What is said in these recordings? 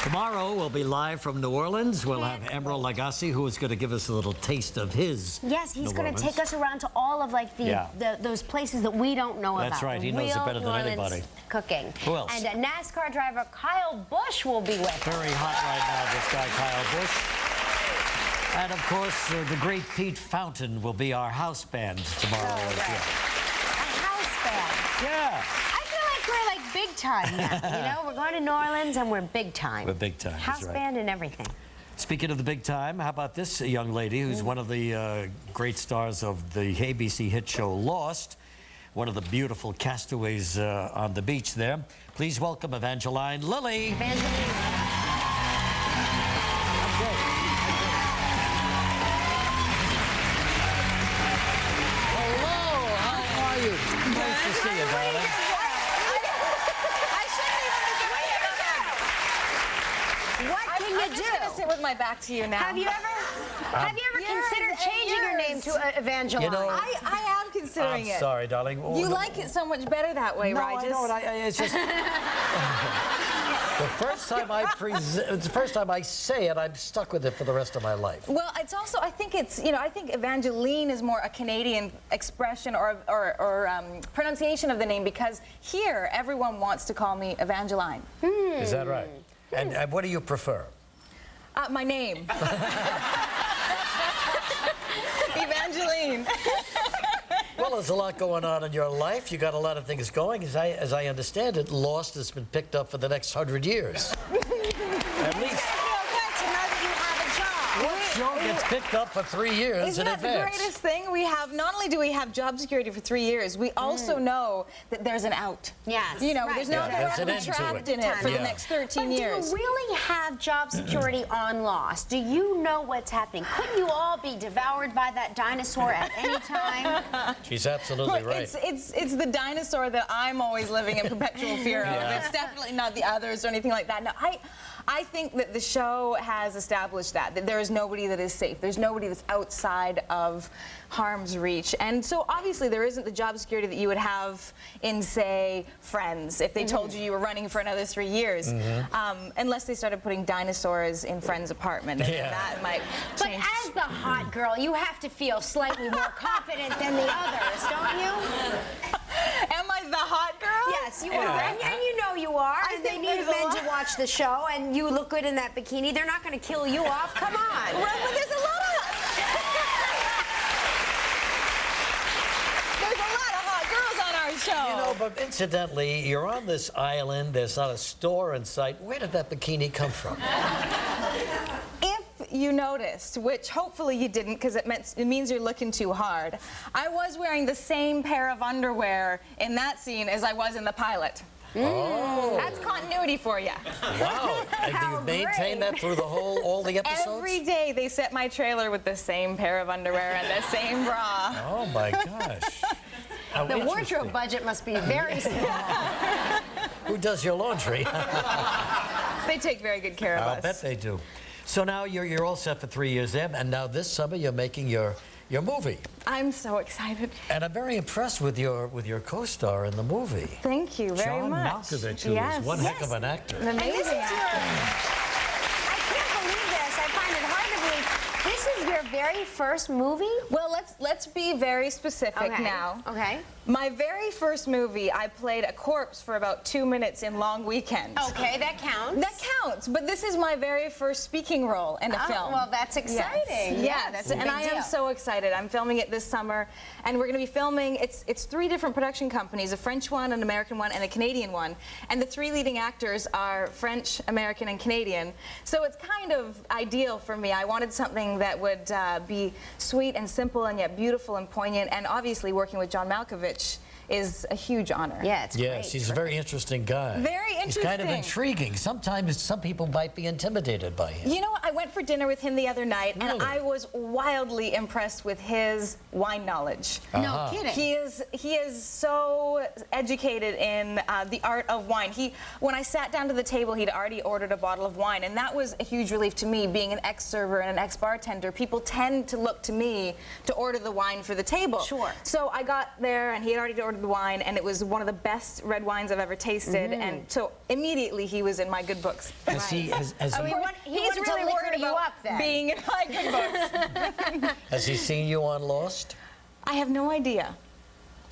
Tomorrow we'll be live from New Orleans. We'll have Emerald Lagasse, who is going to give us a little taste of his. Yes, he's going to take us around to all of like those places that we don't know about. That's right. He knows it better than anybody. Cooking. Who else? And a NASCAR driver, Kyle Busch, will be with us. Very hot right now, this guy Kyle Busch. And of course, the great Pete Fountain will be our house band tomorrow as well. A house band. Yeah. We're like big time now, you know? We're going to New Orleans and we're big time. We're big time. House band and everything. Speaking of the big time, how about this young lady who's one of the great stars of the ABC hit show Lost, one of the beautiful castaways on the beach there. Please welcome Evangeline Lilly. Evangeline. Hello, how are you? Nice to see you, darling. I'm just going to sit with my back to you now. Have you ever considered changing your name to Evangeline? You know, I am considering it. I'm sorry, darling. You like it so much better that way, right? I know it. It's just the first time I say it, I'm stuck with it for the rest of my life. Well, it's also, I think Evangeline is more a Canadian expression or pronunciation of the name, because here everyone wants to call me Evangeline. Is that right? And what do you prefer? My name. Evangeline. Well, there's a lot going on in your life. You got a lot of things going. As I understand it, Lost has been picked up for the next 100 years. At least. What show gets picked up for 3 years in advance? Isn't that the greatest thing? We have, not only do we have job security for 3 years, we also know that there's an out. Yes. You know, there's no trapped in it for the next 13 years. Do you really have job security on Lost? Do you know what's happening? Couldn't you all be devoured by that dinosaur at any time? She's absolutely right. It's the dinosaur that I'm always living in perpetual fear of. It's definitely not the others or anything like that. No, I think that the show has established that there is nobody that is safe. There's nobody that's outside of harm's reach. And so obviously there isn't the job security that you would have in, say, Friends, if they told you were running for another 3 years. Unless they started putting dinosaurs in Friends' apartment. That might change. But as the hot girl, you have to feel slightly more confident than the others, don't you? Am I the hot girl? Yes, you are. And you know you are. And they need men to watch the show, and you look good in that bikini. They're not going to kill you off. Come on. Well, but there's a lot of hot girls on our show. You know, but incidentally, you're on this island. There's not a store in sight. Where did that bikini come from? If you noticed, which hopefully you didn't, because it means you're looking too hard, I was wearing the same pair of underwear in that scene as I was in the pilot. Oh. That's continuity for you. Wow. And do you maintain that through all the episodes? Every day they set my trailer with the same pair of underwear and the same bra. Oh, my gosh. The wardrobe budget must be very small. Who does your laundry? They take very good care of us. I bet they do. So now you're all set for 3 years there, and now this summer you're making your movie. I'm so excited. And I'm very impressed with your co-star in the movie. Thank you very much. John Malkovich, who is one heck of an actor. An amazing actor. I can't believe this. I find it hard to believe. This is your very first movie? Well, let's be very specific now. Okay. My very first movie, I played a corpse for about 2 minutes in Long Weekend. Okay, that counts. That counts, but this is my very first speaking role in a film. Well, that's exciting. Yes. Yeah, that's a big deal. I am so excited. I'm filming it this summer, and we're going to be filming, it's 3 different production companies, a French one, an American one, and a Canadian one. And the 3 leading actors are French, American, and Canadian. So it's kind of ideal for me. I wanted something that would be sweet and simple and yet beautiful and poignant, and obviously working with John Malkovich is a huge honor. Yeah, it's great. Yes, he's a very interesting guy. Very interesting. He's kind of intriguing. Sometimes some people might be intimidated by him. You know what? I went for dinner with him the other night, and I was wildly impressed with his wine knowledge. No kidding. He is so educated in the art of wine. When I sat down to the table, he'd already ordered a bottle of wine, and that was a huge relief to me, being an ex-server and an ex-bartender. People tend to look to me to order the wine for the table. Sure. So I got there, and he had already ordered the wine, and it was one of the best red wines I've ever tasted, and so immediately he was in my good books. Has he, has He's wanted to really liquor worried you about up then. being in my good books. has he seen you on Lost? I have no idea.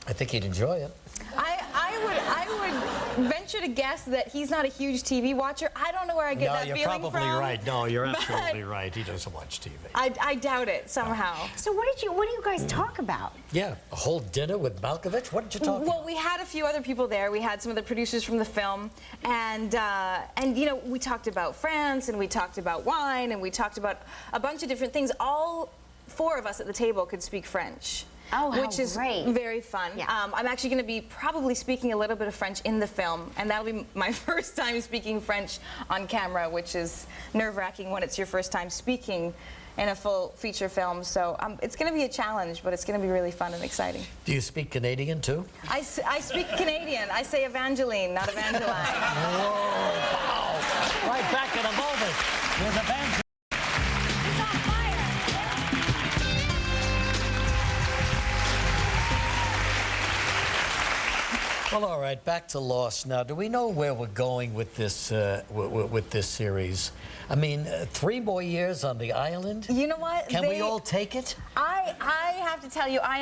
I think he'd enjoy it. I would venture to guess that he's not a huge TV watcher. I don't know where I get that No, you're feeling probably from. right. No, you're absolutely right. He doesn't watch TV. I doubt it somehow. So what do you guys talk about? Yeah, a whole dinner with Malkovich? What did you talk about? Well, we had a few other people there. We had some of the producers from the film, and you know, we talked about France, and we talked about wine, and we talked about a bunch of different things. All four of us at the table could speak French. Oh, how which is great. very fun. Yeah. I'm actually going to be probably speaking a little bit of French in the film, and that'll be my first time speaking French on camera, which is nerve-wracking when it's your first time speaking in a full feature film. So it's going to be a challenge, but it's going to be really fun and exciting. Do you speak Canadian, too? I speak Canadian. I say Evangeline, not Evangeline. Whoa, wow. Right back in a moment with Evangeline. Well, all right, back to Lost. Now, do we know where we're going with this with this series? I mean, 3 more years on the island? You know what? Can we all take it? I have to tell you, I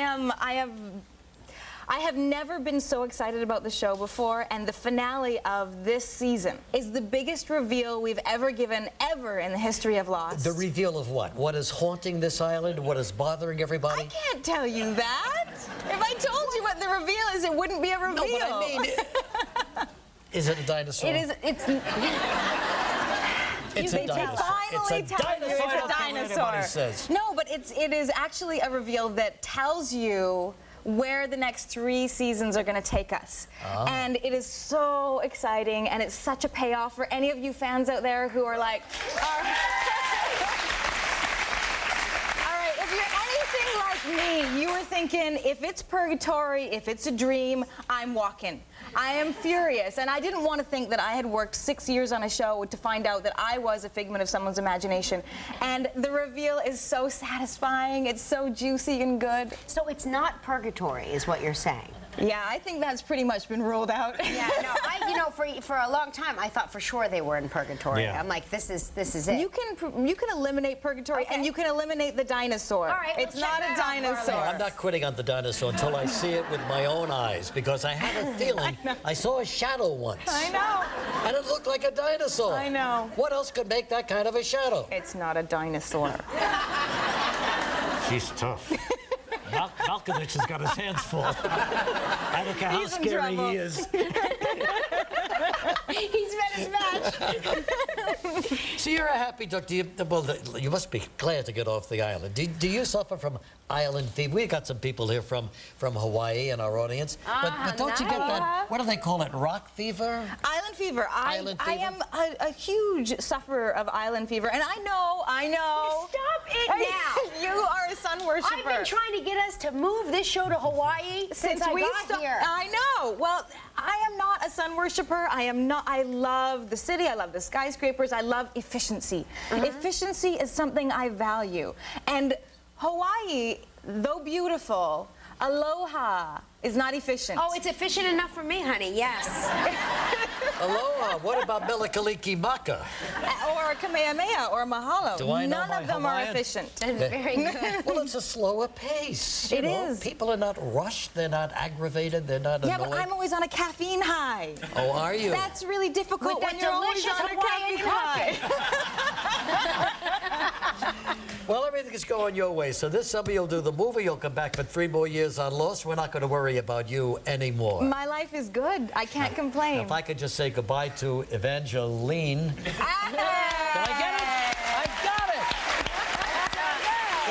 have never been so excited about the show before, and the finale of this season is the biggest reveal we've ever given ever in the history of Lost. The reveal of what? What is haunting this island? What is bothering everybody? I can't tell you that. If I told you what the reveal is, it wouldn't be a reveal. No, but I mean, is it a dinosaur? It is. It's a dinosaur. Finally It's a tell you dinosaur. it's a dinosaur. Everybody says. No, but it is actually a reveal that tells you where the next 3 seasons are going to take us. And it is so exciting, and it's such a payoff for any of you fans out there who are like, all right, if you're anything like me, you were thinking, if it's purgatory, if it's a dream, I'm walking. I am furious, and I didn't want to think that I had worked 6 years on a show to find out that I was a figment of someone's imagination. And the reveal is so satisfying, it's so juicy and good. So it's not purgatory, is what you're saying? Yeah, I think that's pretty much been ruled out. Yeah, no, you know, for a long time, I thought for sure they were in purgatory. Yeah. I'm like, this is it. You can eliminate purgatory, Okay. and you can eliminate the dinosaur. All right, we'll it's check not that a out for our dinosaur. list. I'm not quitting on the dinosaur until I see it with my own eyes, because I have a feeling I saw a shadow once. I know. And it looked like a dinosaur. I know. What else could make that kind of a shadow? It's not a dinosaur. She's tough. Malkovich has got his hands full. I don't care how He's in scary trouble. he is. He's met his match. So you're a happy duck. You must be glad to get off the island. Do you suffer from island fever? We've got some people here from Hawaii in our audience. But don't you get that, what do they call it, rock fever? Island fever. Island fever? I am a huge sufferer of island fever, and I know. Stop it now. You are a sun worshiper. I've been trying to get us to move this show to Hawaii since I got here. I know. Well, I am not a sun worshiper. I am not. I love the city. I love the skyscrapers. I love efficiency. Efficiency is something I value. And Hawaii, though beautiful, aloha is not efficient. Oh, it's efficient enough for me, honey. Yes. Aloha. What about Melikaliki Maka? Or Kamehameha or Mahalo. Do I know None my of them Hawaiian? are efficient. That's very good. Well, it's a slower pace. It you know? is. People are not rushed. They're not aggravated. They're not Yeah, annoyed. but I'm always on a caffeine high. Oh, are you? That's really difficult With when that you're always delicious on a Hawaiian caffeine high. Well, everything is going your way. So this summer you'll do the movie. You'll come back for 3 more years on Lost. We're not going to worry about you anymore. My life is good. I can't complain. If I could just say goodbye to Evangeline. Did I get it? I got it.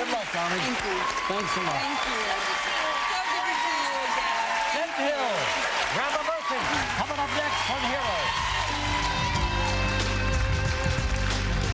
Good luck, Tommy. Thank you. Thanks a lot. Thank you. So good to see you again. Jen Hill, Grandma Murphy, coming up next on Heroes.